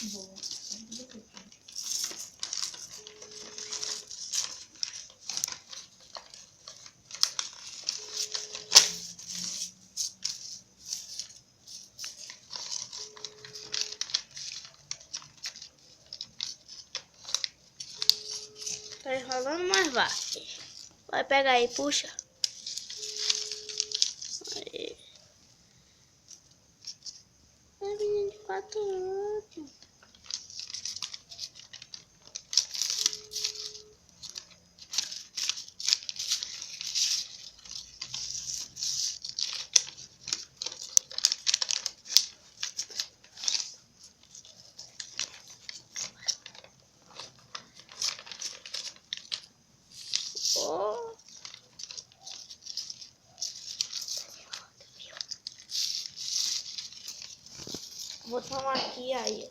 Boa. Tá enrolando, mas vai. Vai pegar aí, puxa. Aí. É menino de 4 anos. Oh. Vou tomar aqui aí.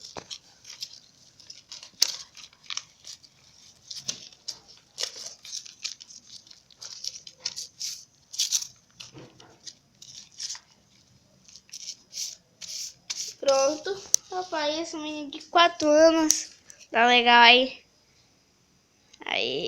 Pronto. Papai, esse menino de 4 anos. Tá legal aí.